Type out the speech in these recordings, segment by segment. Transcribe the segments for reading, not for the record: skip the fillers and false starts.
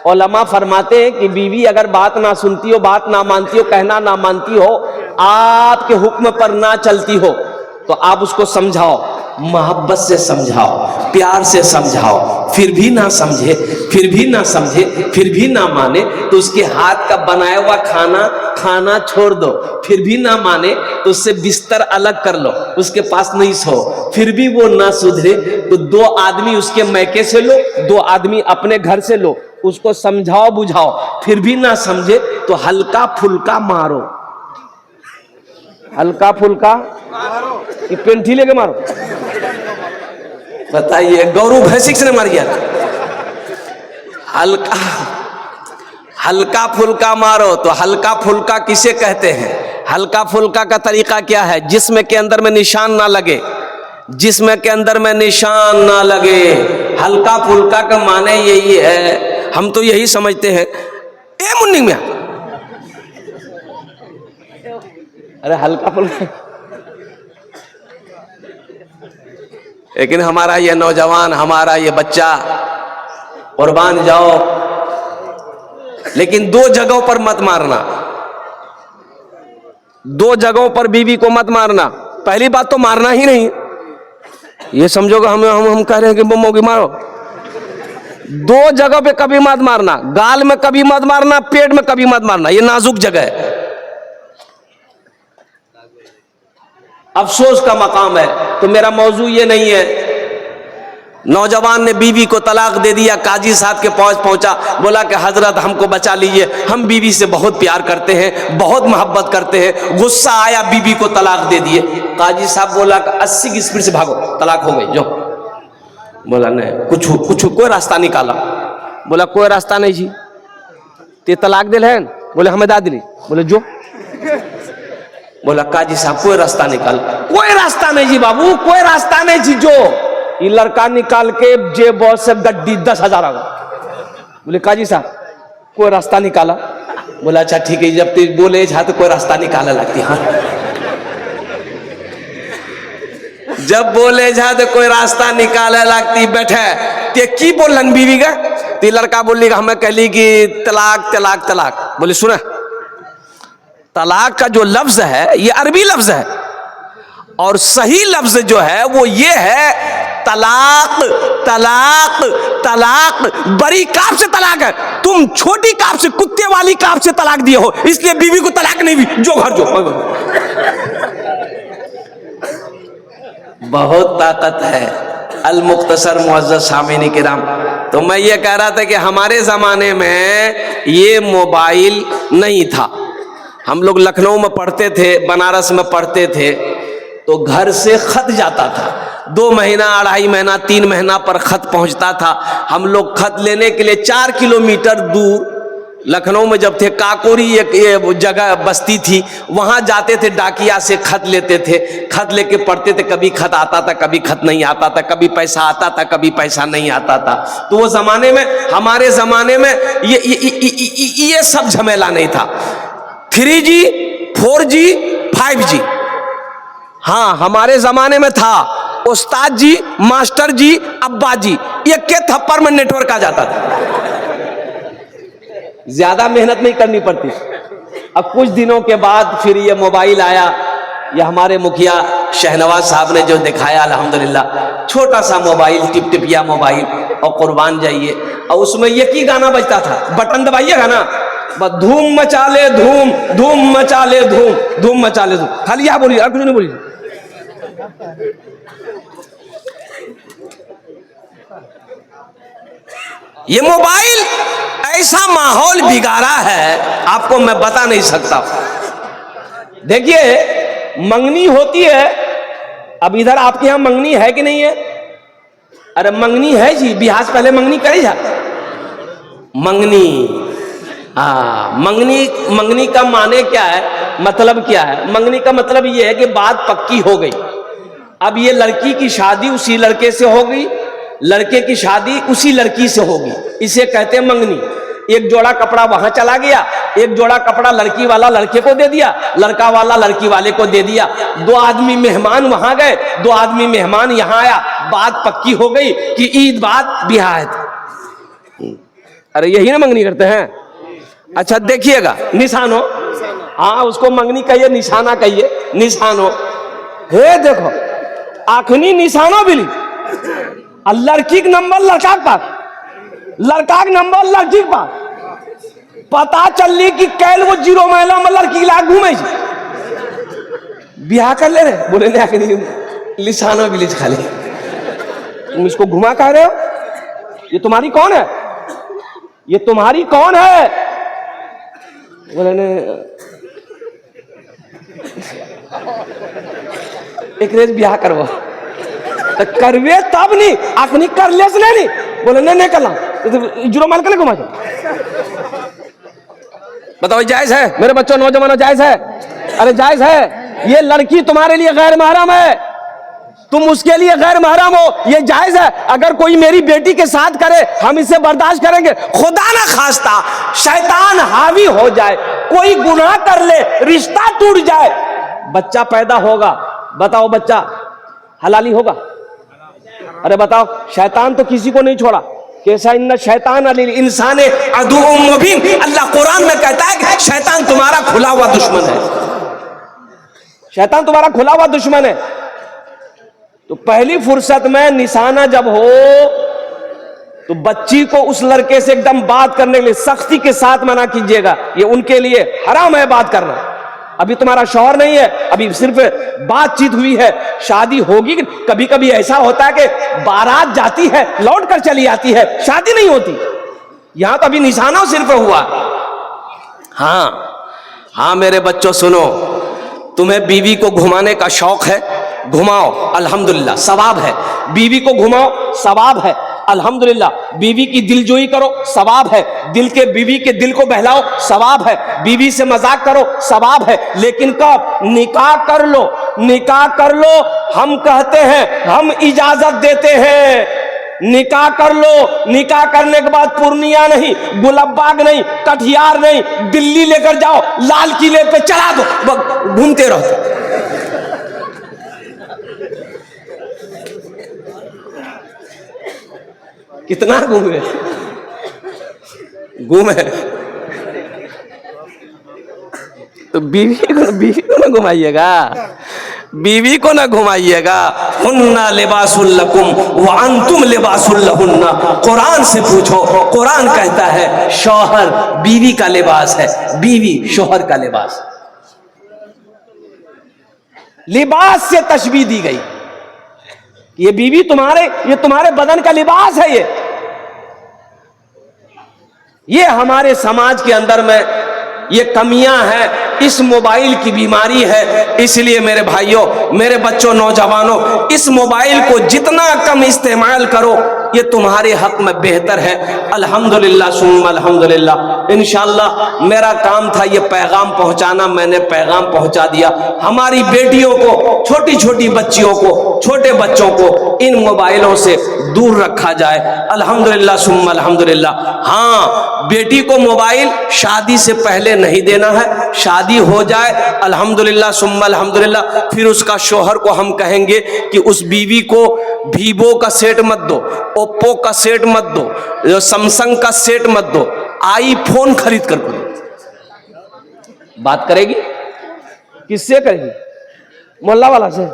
उलमा फरमाते हैं कि बीवी अगर बात ना सुनती हो, बात ना मानती हो, कहना ना मानती हो, आपके हुक्म पर ना चलती हो, तो आप उसको समझाओ, मोहब्बत से समझाओ, प्यार से समझाओ, फिर भी ना समझे, फिर भी ना समझे, फिर भी ना माने, तो उसके हाथ का बनाया हुआ खाना खाना छोड़ दो। फिर भी ना माने तो उससे बिस्तर अलग कर लो, उसके पास नहीं सो। फिर भी वो ना सुधरे तो 2 आदमी उसके मैके से लो, 2 आदमी अपने घर से लो, उसको समझाओ बुझाओ। फिर भी ना समझे तो हल्का फुल्का मारो, हल्का फुल्का कि पेंठी लेके मारो। बताइए, गौरव भैंसिक से मार गया। हल्का हल्का फुल्का मारो, तो हल्का फुल्का किसे कहते हैं? हल्का फुल्का का तरीका क्या है? जिस्म के अंदर में निशान ना लगे, जिस्म के अंदर में निशान ना लगे। हल्का फुल्का का माने यही है, हम तो यही समझते हैं। ए मुन्नी में अरे हल्का फुल्का, लेकिन हमारा ये नौजवान, हमारा ये बच्चा, कुर्बान जाओ, लेकिन 2 जगहों पर मत मारना, 2 जगहों पर बीवी को मत मारना। पहली बात तो मारना ही नहीं, ये समझोगे हम कह रहे हैं कि बम्मों की मारो। 2 जगह पे कभी मत मारना, गाल में कभी मत मारना, पेट में कभी मत मारना, ये नाजुक जगह है, अफसोस का मकाम है। तो मेरा मौजू ये नहीं है। नौजवान ने बीवी को तलाक दे दिया, काजी साहब के पास पहुंचा, बोला कि हजरत हमको बचा लीजिए, हम बीवी से बहुत प्यार करते हैं, बहुत मोहब्बत करते हैं। गुस्सा आया, बीवी को तलाक दे दिए। काजी साहब बोला कि 80 की स्पीड से भागो, तलाक हो गई, जो। बोला नहीं, कुछ कोई रास्ता निकाला। बोला कोई रास्ता नहीं जी, ते तलाक दिल है। बोले हमें दा दिली। बोले जो। बोला काजी साहब कोई रास्ता निकाल। कोई रास्ता नहीं जी बाबू, कोई रास्ता नहीं जी, जो। ये लड़का निकाल के जेब से गड्डी 10,000 आ गया। बोले काजी साहब कोई रास्ता निकाला। बोला अच्छा ठीक है, जब तू बोले जा तो कोई रास्ता निकाला लगती। हाँ, जब बोले जा तो कोई रास्ता निकाले लगती। बैठे ते की बोलन बीवी का? तो लड़का बोली हमें कहली कि तलाक तलाक तलाक। बोले सुना, तलाक का जो लफ्ज है ये अरबी लफ्ज है, और सही लफ्ज जो है वो ये है तलाक तलाक तलाक। बड़ी काफ से तलाक है, तुम छोटी काफ से, कुत्ते वाली काफ से तलाक दिए हो, इसलिए बीवी को तलाक नहीं हुई, जो घर जो। बहुत ताकत है। अल मुख्तसर मुअज़्ज़ज़ सामीन किराम, तो मैं ये कह रहा था कि हमारे ज़माने में ये मोबाइल नहीं था। हम लोग लखनऊ में पढ़ते थे, बनारस में पढ़ते थे, तो घर से खत जाता था। 2 महीना, 2.5 महीना, 3 महीना पर खत पहुंचता था। हम लोग खत लेने के लिए 4 किलोमीटर दूर लखनऊ में जब थे, काकोरी एक जगह बस्ती थी, वहां जाते थे, डाकिया से खत लेते थे। खत लेके पढ़ते थे, कभी खत आता था, कभी खत नहीं आता था, कभी पैसा आता था, कभी पैसा नहीं आता था। तो वो जमाने में, हमारे जमाने में ये सब झमेला नहीं था। 3G 4G 5G, हाँ हमारे जमाने में था। उस्ताद जी, मास्टर जी, अब्बा जी, ये के थप्पड़ में नेटवर्क आ जाता था, ज्यादा मेहनत नहीं करनी पड़ती। अब कुछ दिनों के बाद फिर ये मोबाइल आया। ये हमारे मुखिया शहनवाज साहब ने जो दिखाया, अल्हम्दुलिल्लाह, छोटा सा मोबाइल, टिप टिपिया मोबाइल, और कुर्बान जाइए, और उसमें ये की गाना बजता था, बटन दबाइएगा ना, बस धूम मचा ले धूम, धूम मचा ले धूम, धूम मचा ले धूम। खाली क्या बोलिए, और कुछ नहीं बोलिए। ये मोबाइल ऐसा माहौल बिगाड़ा है, आपको मैं बता नहीं सकता। देखिए, मंगनी होती है। अब इधर आपके यहां मंगनी है कि नहीं है? अरे मंगनी है जी, बिहार से पहले मंगनी करे जा। मंगनी, हाँ, मंगनी का माने क्या है, मतलब क्या है? मंगनी का मतलब ये है कि बात पक्की हो गई। अब ये लड़की की शादी उसी लड़के से हो गई, लड़के की शादी उसी लड़की से होगी, इसे कहते हैं मंगनी। एक जोड़ा कपड़ा वहां चला गया, एक जोड़ा कपड़ा लड़की वाला लड़के को दे दिया, लड़का वाला लड़की वाले को दे दिया। 2 आदमी मेहमान वहां गए, 2 आदमी मेहमान यहां आया, बात पक्की हो गई कि ईद बाद बिहार। अरे यही ना मंगनी करते हैं। अच्छा देखिएगा, निशानो, हाँ उसको मंगनी कहिए, निशाना कहिए, निशानो। हे देखो आखनी निशानो बिली, लड़की के नंबर लड़का के पास, लड़का के नंबर लड़की के पास। पता चलली कि कैल वो 0 महिला में लड़की ला घूमे, ब्याह कर ले रहे, बोले नहीं आखनी निशानो बिली खाली। तुम इसको घुमा कह रहे हो? ये तुम्हारी कौन है? ये तुम्हारी कौन है? बोले ने एक रेज ब्याह करवा, तो करवे तब नहीं, आखनी कर ले से नहीं। बोले नहीं करना, तो 0 माल के घुमा दो। बताओ जायज है मेरे बच्चों, नौजवानों, जायज है? अरे जायज है। ये लड़की तुम्हारे लिए गैर महरम है, तुम उसके लिए गैर महरम हो, ये जायज है। अगर कोई मेरी बेटी के साथ करे हम इसे बर्दाश्त करेंगे? खुदा ना खास्ता शैतान हावी हो जाए, कोई गुनाह कर ले, रिश्ता टूट जाए, बच्चा पैदा होगा, बताओ बच्चा हलाली होगा? अरे बताओ, शैतान तो किसी को नहीं छोड़ा। कैसा इन्ना शैतान अलिल इंसान अदुउम मुबीन, अल्लाह कुरान में कहता है कि शैतान तुम्हारा खुला हुआ दुश्मन है, शैतान तुम्हारा खुला हुआ दुश्मन है। तो पहली फुर्सत में निशाना जब हो तो बच्ची को उस लड़के से एकदम बात करने के लिए सख्ती के साथ मना कीजिएगा, ये उनके लिए हराम है बात करना। अभी तुम्हारा शौहर नहीं है, अभी सिर्फ बातचीत हुई है, शादी होगी। कभी कभी ऐसा होता है कि बारात जाती है लौट कर चली आती है, शादी नहीं होती। यहां तो अभी निशाना सिर्फ हुआ। हाँ मेरे बच्चों सुनो, तुम्हें बीवी को घुमाने का शौक है, घुमाओ, अल्हम्दुलिल्लाह सवाब है। बीवी को घुमाओ, सवाब है, अल्हम्दुलिल्लाह। बीवी की दिलजोई करो, सवाब है। बीवी के दिल को बहलाओ, सवाब है। बीवी से मजाक करो, सवाब है। लेकिन कब? निकाह कर लो, निकाह कर लो। हम कहते हैं, हम इजाजत देते हैं, निकाह कर लो। निकाह करने के बाद पूर्णिया नहीं, गुलबबाग नहीं, कटिहार नहीं, दिल्ली लेकर जाओ, लाल किले पे चला दो, घूमते रहो। कितना घूमे तो बीवी को ना घुमाइएगा, बीवी को ना घुमाइएगा। हुन्ना लिबासुल लकुम व अंतुम लिबासुल लहुन्ना। कुरान से पूछो, कुरान कहता है शौहर बीवी का लिबास है, बीवी शौहर का लिबास। लिबास से तशबीह दी गई, ये बीवी ये तुम्हारे बदन का लिबास है। ये हमारे समाज के अंदर में ये कमियां हैं, इस मोबाइल की बीमारी है। इसलिए मेरे भाइयों, मेरे बच्चों, नौजवानों, इस मोबाइल को जितना कम इस्तेमाल करो ये तुम्हारे हक में बेहतर है। अल्हम्दुलिल्लाह सुम्मा अल्हम्दुलिल्लाह। इंशाअल्लाह मेरा काम था ये पैगाम पहुंचाना, मैंने पैगाम पहुंचा दिया। हमारी बेटियों को, छोटी छोटी बच्चियों को, छोटे बच्चों को इन मोबाइलों से दूर रखा जाए। अल्हम्दुलिल्लाह सुम्मा अल्हम्दुलिल्लाह। हाँ, बेटी को मोबाइल शादी से पहले नहीं देना है, शादी हो जाए अल्हम्दुलिल्लाह सुम्मा अल्हम्दुलिल्लाह, फिर उसका शौहर को हम कहेंगे कि उस बीवी को वीवो का सेट मत दो, ओप्पो का सेट मत दो, सैमसंग का सेट मत दो, आईफोन खरीद कर दो। बात करेगी किससे करेगी? मोहल्ला वाला से?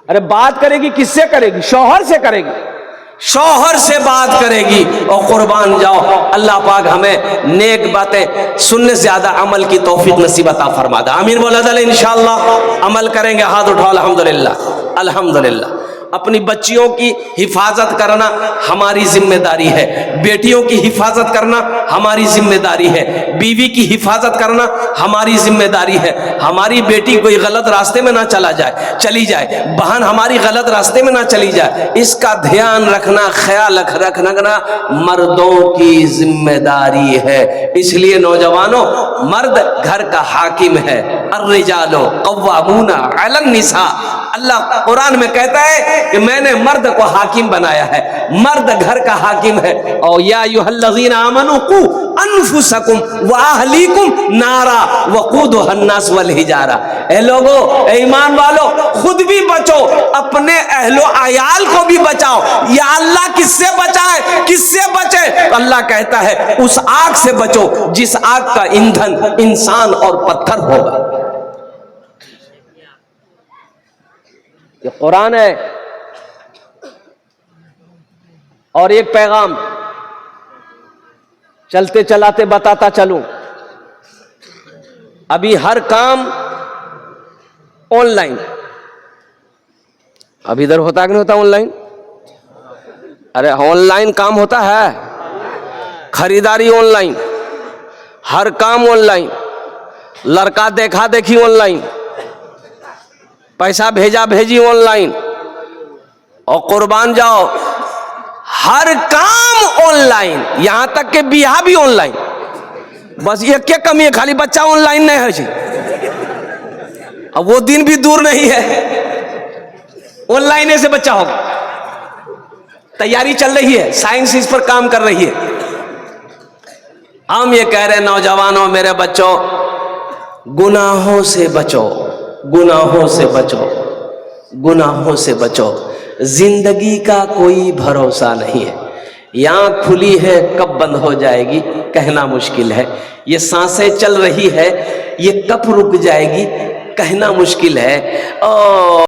अरे बात करेगी किससे करेगी? शौहर से करेगी, शौहर से बात करेगी। और कुर्बान जाओ, अल्लाह पाक हमें नेक बातें सुनने से ज्यादा अमल की तौफीक नसीब अता फरमा दे। आमीन बोला जाए, इंशाअल्लाह अमल करेंगे। हाथ उठाओ, अल्हम्दुलिल्लाह अल्हम्दुलिल्लाह। अपनी बच्चियों की हिफाजत करना हमारी जिम्मेदारी है, बेटियों की हिफाजत करना हमारी जिम्मेदारी है, बीवी की हिफाजत करना हमारी जिम्मेदारी है। हमारी बेटी कोई गलत रास्ते में ना चली जाए, बहन हमारी गलत रास्ते में ना चली जाए, इसका ध्यान रखना, ख्याल रखना मर्दों की जिम्मेदारी है। इसलिए नौजवानों, मर्द घर का हाकिम है। अर्रिजालो कव्वामूना अलन निसा। अल्लाह कुरान में कहता है कि मैंने मर्द को हाकिम बनाया है, मर्द घर का हाकिम है और या अय्युहल्लज़ीना आमनू कू अनफुसकुम व अहलीकुम नारा वक़ूदुहा अन्नास वल हिजारा। ए लोगो, ईमान वालो, खुद भी बचो, अपने अहलो अयाल को भी बचाओ। या अल्लाह किससे बचाए, किससे बचे? अल्लाह कहता है उस आग से बचो जिस आग का ईंधन इंसान और पत्थर होगा। ये कुरान है। और एक पैगाम चलते चलाते बताता चलूं, अभी हर काम ऑनलाइन। अब इधर होता कि नहीं होता ऑनलाइन? अरे ऑनलाइन काम होता है, खरीदारी ऑनलाइन, हर काम ऑनलाइन, लड़का देखा देखी ऑनलाइन, पैसा भेजा भेजी ऑनलाइन, और कुर्बान जाओ हर काम ऑनलाइन, यहां तक के बियाह भी ऑनलाइन। बस ये क्या कमी है, खाली बच्चा ऑनलाइन नहीं है जी। अब वो दिन भी दूर नहीं है, ऑनलाइन से बच्चा होगा। तैयारी चल रही है, साइंस इस पर काम कर रही है। हम ये कह रहे नौजवानों, मेरे बच्चों, गुनाहों से बचो, गुनाहों से बचो, गुनाहों से बचो। जिंदगी का कोई भरोसा नहीं है। आँख खुली है, कब बंद हो जाएगी कहना मुश्किल है। ये सांसें चल रही है, ये कब रुक जाएगी कहना मुश्किल है। और